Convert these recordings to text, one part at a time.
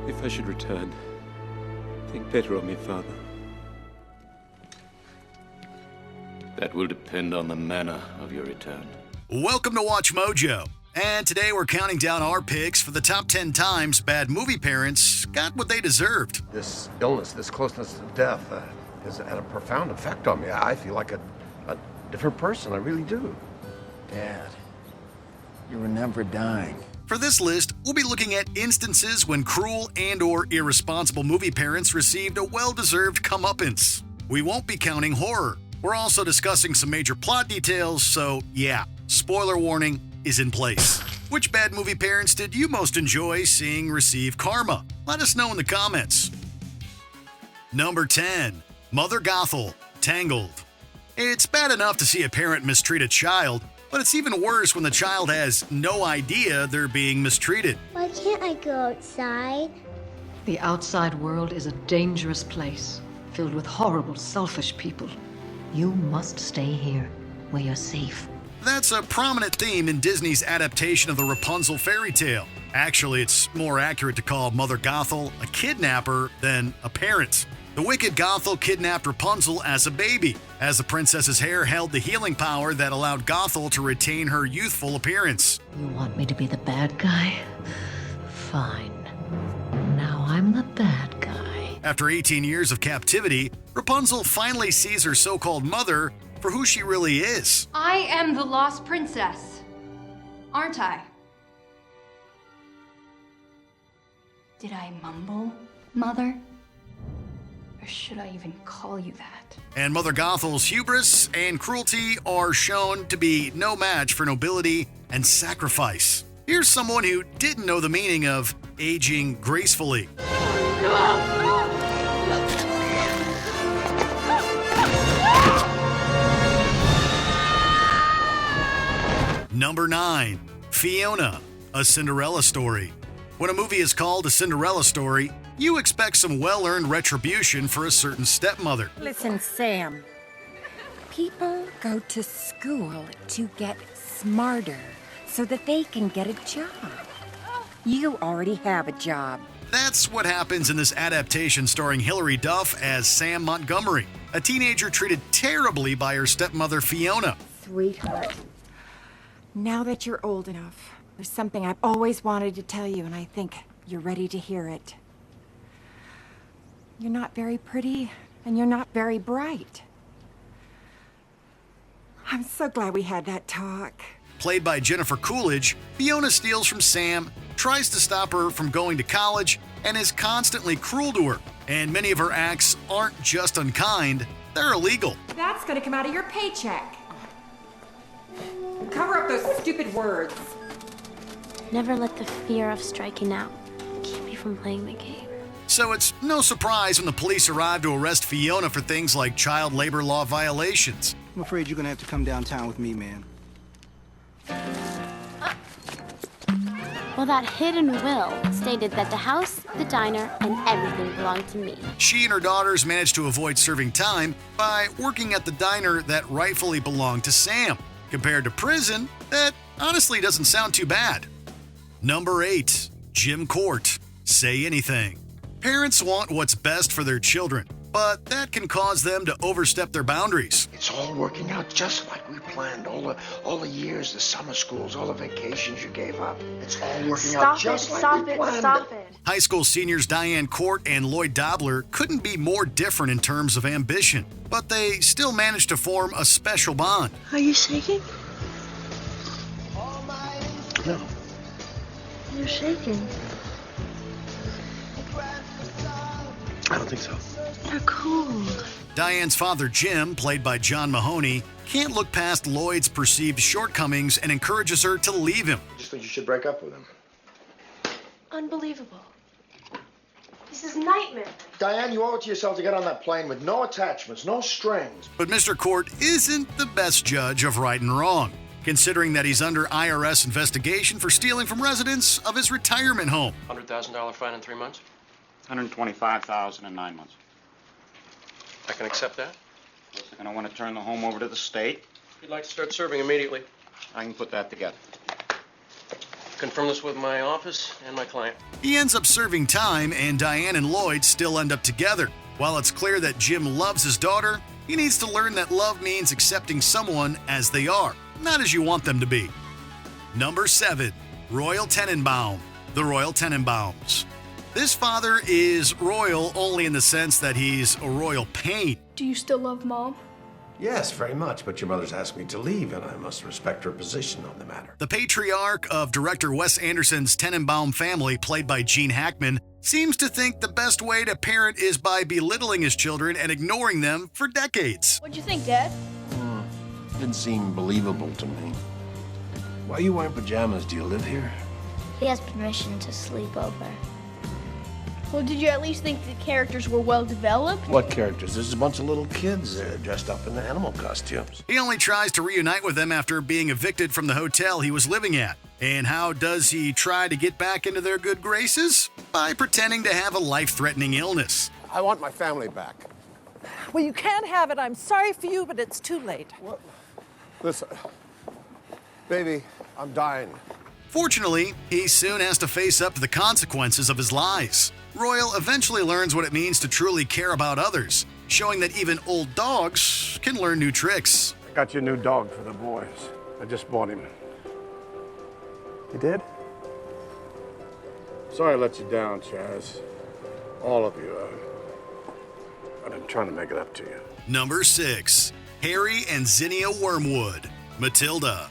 If I should return, think better of me, Father. That will depend on the manner of your return. Welcome to Watch Mojo. And today we're counting down our picks for the top 10 times bad movie parents got what they deserved. This illness, this closeness to death, has had a profound effect on me. I feel like a different person. I really do. Dad, you were never dying. For this list, we'll be looking at instances when cruel and/or irresponsible movie parents received a well-deserved comeuppance. We won't be counting horror. We're also discussing some major plot details, so yeah, spoiler warning is in place. Which bad movie parents did you most enjoy seeing receive karma? Let us know in the comments. Number 10. Mother Gothel, Tangled. It's bad enough to see a parent mistreat a child, but it's even worse when the child has no idea they're being mistreated. Why can't I go outside? The outside world is a dangerous place, filled with horrible, selfish people. You must stay here, where you're safe. That's a prominent theme in Disney's adaptation of the Rapunzel fairy tale. Actually, it's more accurate to call Mother Gothel a kidnapper than a parent. The wicked Gothel kidnapped Rapunzel as a baby, as the princess's hair held the healing power that allowed Gothel to retain her youthful appearance. You want me to be the bad guy? Fine. Now I'm the bad guy. After 18 years of captivity, Rapunzel finally sees her so-called mother for who she really is. I am the lost princess, aren't I? Did I mumble, Mother? Or should I even call you that? And Mother Gothel's hubris and cruelty are shown to be no match for nobility and sacrifice. Here's someone who didn't know the meaning of aging gracefully. Number 9. Fiona, A Cinderella Story. When a movie is called A Cinderella Story, you expect some well-earned retribution for a certain stepmother. Listen, Sam. People go to school to get smarter so that they can get a job. You already have a job. That's what happens in this adaptation starring Hilary Duff as Sam Montgomery, a teenager treated terribly by her stepmother Fiona. Sweetheart, now that you're old enough, there's something I've always wanted to tell you, and I think you're ready to hear it. You're not very pretty, and you're not very bright. I'm so glad we had that talk. Played by Jennifer Coolidge, Fiona steals from Sam, tries to stop her from going to college, and is constantly cruel to her. And many of her acts aren't just unkind, they're illegal. That's gonna come out of your paycheck. Cover up those stupid words. Never let the fear of striking out keep you from playing the game. So it's no surprise when the police arrive to arrest Fiona for things like child labor law violations. I'm afraid you're gonna have to come downtown with me, man. Well, that hidden will stated that the house, the diner, and everything belonged to me. She and her daughters managed to avoid serving time by working at the diner that rightfully belonged to Sam. Compared to prison, that honestly doesn't sound too bad. Number 8. Jim Court, Say Anything. Parents want what's best for their children, but that can cause them to overstep their boundaries. It's all working out just like we planned. All the years, the summer schools, all the vacations you gave up. It's all working out just like we planned. Stop it. High school seniors Diane Court and Lloyd Dobler couldn't be more different in terms of ambition, but they still managed to form a special bond. Are you shaking? No. You're shaking. I don't think so. You're cold. Diane's father, Jim, played by John Mahoney, can't look past Lloyd's perceived shortcomings and encourages her to leave him. I just think you should break up with him. Unbelievable. This is nightmare. Diane, you owe it to yourself to get on that plane with no attachments, no strings. But Mr. Court isn't the best judge of right and wrong, considering that he's under IRS investigation for stealing from residents of his retirement home. $100,000 fine in 3 months? $125,000 in 9 months. I can accept that. They're going to want to turn the home over to the state. You'd like to start serving immediately. I can put that together. Confirm this with my office and my client. He ends up serving time, and Diane and Lloyd still end up together. While it's clear that Jim loves his daughter, he needs to learn that love means accepting someone as they are, not as you want them to be. Number 7. Royal Tenenbaum. The Royal Tenenbaums. This father is royal only in the sense that he's a royal pain. Do you still love Mom? Yes, very much, but your mother's asked me to leave, and I must respect her position on the matter. The patriarch of director Wes Anderson's Tenenbaum family, played by Gene Hackman, seems to think the best way to parent is by belittling his children and ignoring them for decades. What'd you think, Dad? Didn't seem believable to me. Why are you wearing pajamas? Do you live here? He has permission to sleep over. Well, did you at least think the characters were well developed? What characters? There's a bunch of little kids dressed up in animal costumes. He only tries to reunite with them after being evicted from the hotel he was living at. And how does he try to get back into their good graces? By pretending to have a life-threatening illness. I want my family back. Well, you can't have it. I'm sorry for you, but it's too late. What? Listen, baby, I'm dying. Fortunately, he soon has to face up to the consequences of his lies. Royal eventually learns what it means to truly care about others, showing that even old dogs can learn new tricks. I got you a new dog for the boys. I just bought him. You did? Sorry I let you down, Chaz. All of you. But I'm trying to make it up to you. Number 6. Harry and Zinnia Wormwood. Matilda.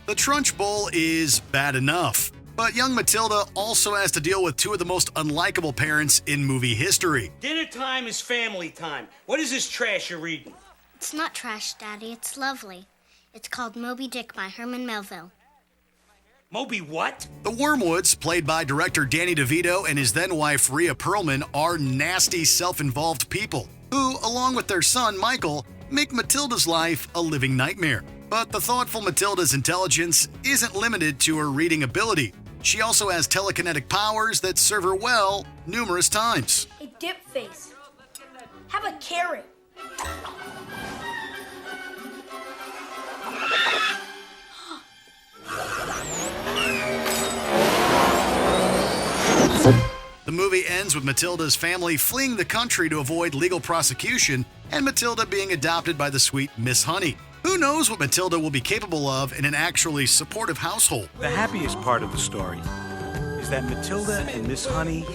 The Trunchbull is bad enough, but young Matilda also has to deal with two of the most unlikable parents in movie history. Dinner time is family time. What is this trash you're reading? It's not trash, Daddy. It's lovely. It's called Moby Dick by Herman Melville. Moby what? The Wormwoods, played by director Danny DeVito and his then-wife Rhea Perlman, are nasty, self-involved people who, along with their son Michael, make Matilda's life a living nightmare. But the thoughtful Matilda's intelligence isn't limited to her reading ability. She also has telekinetic powers that serve her well numerous times. A dip face. Have a carrot. The movie ends with Matilda's family fleeing the country to avoid legal prosecution and Matilda being adopted by the sweet Miss Honey. Who knows what Matilda will be capable of in an actually supportive household? The happiest part of the story is that Matilda and Miss Honey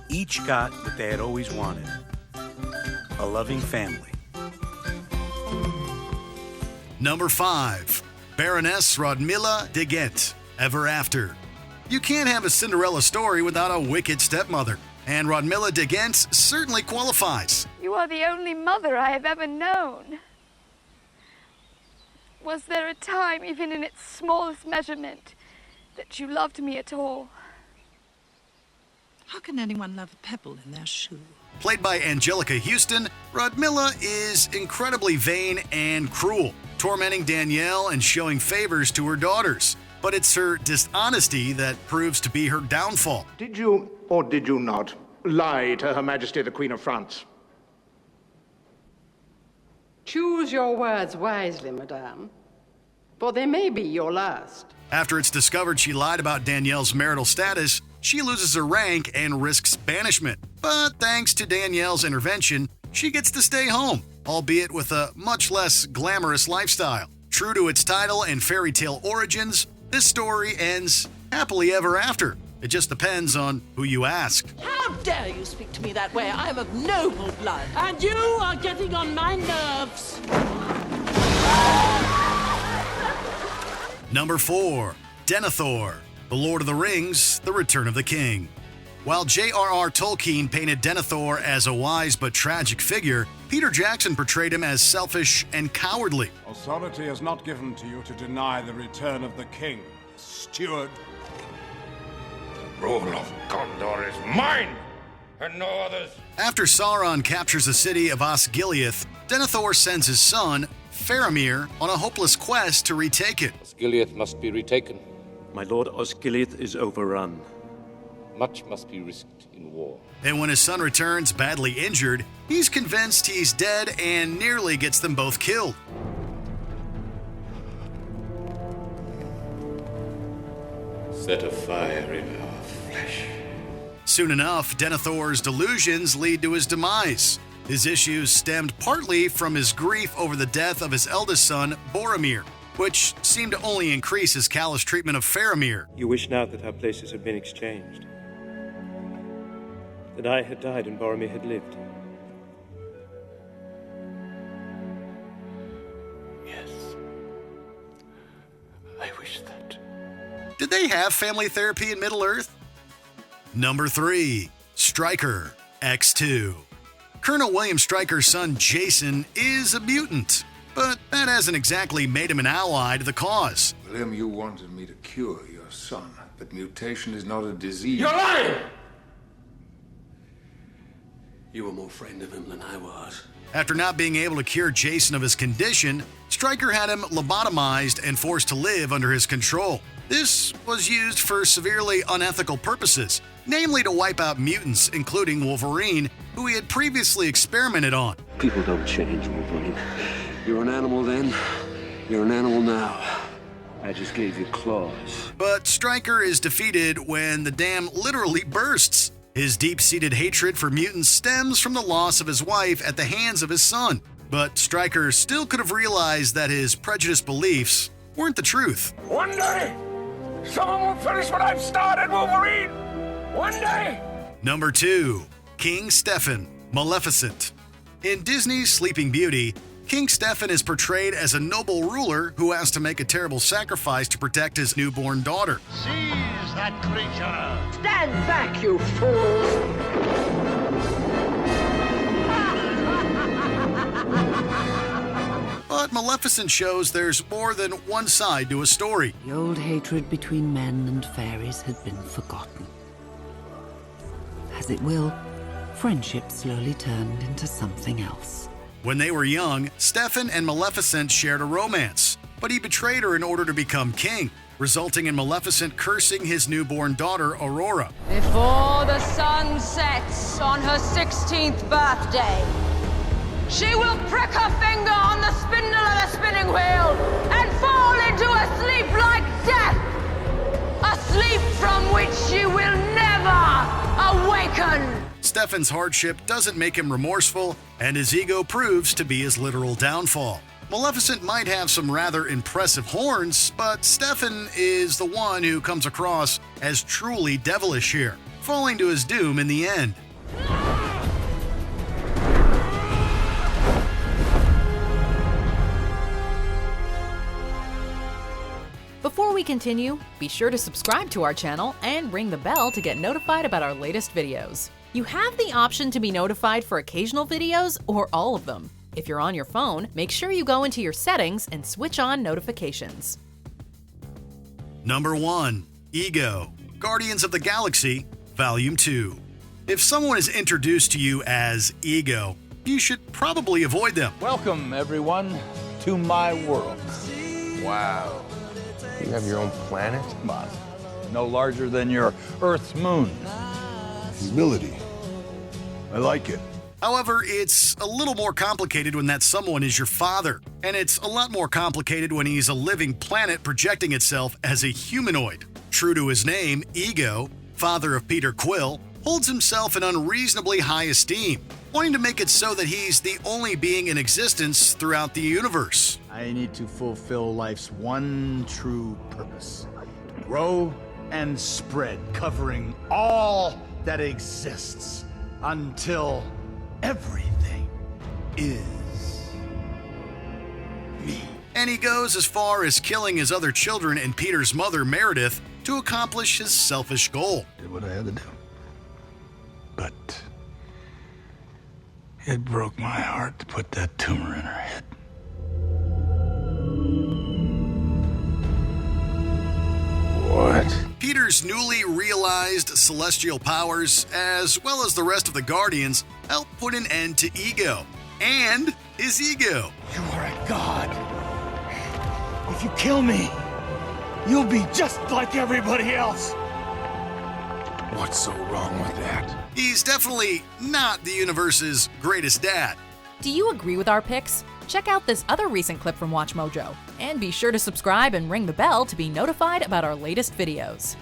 each got what they had always wanted. A loving family. Number 5. Baroness Rodmilla de Ghent, Ever After. You can't have a Cinderella story without a wicked stepmother, and Rodmilla de Ghent certainly qualifies. You are the only mother I have ever known. Was there a time, even in its smallest measurement, that you loved me at all? How can anyone love a pebble in their shoe? Played by Angelica Houston, Rodmilla is incredibly vain and cruel, tormenting Danielle and showing favors to her daughters. But it's her dishonesty that proves to be her downfall. Did you, or did you not, lie to Her Majesty the Queen of France? Choose your words wisely, madame, for they may be your last. After it's discovered she lied about Danielle's marital status, she loses her rank and risks banishment. But thanks to Danielle's intervention, she gets to stay home, albeit with a much less glamorous lifestyle. True to its title and fairy tale origins, this story ends happily ever after. It just depends on who you ask. How dare you speak to me that way? I am of noble blood. And you are getting on my nerves. Number 4. Denethor, The Lord of the Rings, The Return of the King. While J.R.R. Tolkien painted Denethor as a wise but tragic figure, Peter Jackson portrayed him as selfish and cowardly. Authority is not given to you to deny the return of the king, steward. The rule of Gondor is mine, and no others. After Sauron captures the city of Osgiliath, Denethor sends his son, Faramir, on a hopeless quest to retake it. Osgiliath must be retaken. My lord, Osgiliath is overrun. Much must be risked in war. And when his son returns badly injured, he's convinced he's dead and nearly gets them both killed. set a fire in our flesh. Soon enough, Denethor's delusions lead to his demise. His issues stemmed partly from his grief over the death of his eldest son, Boromir, which seemed to only increase his callous treatment of Faramir. You wish now that our places had been exchanged. That I had died and Boromir had lived. Yes. I wish that. Did they have family therapy in Middle-earth? Number 3. Stryker, X2. Colonel William Stryker's son, Jason, is a mutant, but that hasn't exactly made him an ally to the cause. William, you wanted me to cure your son, but mutation is not a disease. You're lying! You were more frightened of him than I was. After not being able to cure Jason of his condition, Stryker had him lobotomized and forced to live under his control. This was used for severely unethical purposes, namely to wipe out mutants, including Wolverine, who he had previously experimented on. People don't change, Wolverine. You were an animal then, you're an animal now. I just gave you claws. But Stryker is defeated when the dam literally bursts. His deep-seated hatred for mutants stems from the loss of his wife at the hands of his son. But Stryker still could have realized that his prejudiced beliefs weren't the truth. One day, someone will finish what I've started, Wolverine! One day! Number 2. King Stefan, Maleficent. In Disney's Sleeping Beauty, King Stefan is portrayed as a noble ruler who has to make a terrible sacrifice to protect his newborn daughter. Seize that creature! Stand back, you fool! But Maleficent shows there's more than one side to a story. The old hatred between men and fairies had been forgotten. As it will, friendship slowly turned into something else. When they were young, Stefan and Maleficent shared a romance, but he betrayed her in order to become king, resulting in Maleficent cursing his newborn daughter, Aurora. Before the sun sets on her 16th birthday, she will prick her finger on the spindle of the spinning wheel and fall into a sleep like death. A sleep from which she will never awaken. Stefan's hardship doesn't make him remorseful, and his ego proves to be his literal downfall. Maleficent might have some rather impressive horns, but Stefan is the one who comes across as truly devilish here, falling to his doom in the end. Before we continue, be sure to subscribe to our channel and ring the bell to get notified about our latest videos. You have the option to be notified for occasional videos or all of them. If you're on your phone, make sure you go into your settings and switch on notifications. Number 1. Ego, Guardians of the Galaxy, Volume 2. If someone is introduced to you as Ego, you should probably avoid them. Welcome, everyone, to my world. Wow. You have your own planet? Come on. No larger than your Earth's moon. Humility. I like it. However, it's a little more complicated when that someone is your father, and it's a lot more complicated when he's a living planet projecting itself as a humanoid. True to his name, Ego, father of Peter Quill, holds himself in unreasonably high esteem, wanting to make it so that he's the only being in existence throughout the universe. I need to fulfill life's one true purpose. Grow and spread, covering all that exists until everything is me. And he goes as far as killing his other children and Peter's mother, Meredith, to accomplish his selfish goal. Did what I had to do. But it broke my heart to put that tumor in her head. What? Peter's newly realized celestial powers, as well as the rest of the Guardians, help put an end to Ego and his ego. You are a god. If you kill me, you'll be just like everybody else. What's so wrong with that? He's definitely not the universe's greatest dad. Do you agree with our picks? Check out this other recent clip from WatchMojo, and be sure to subscribe and ring the bell to be notified about our latest videos.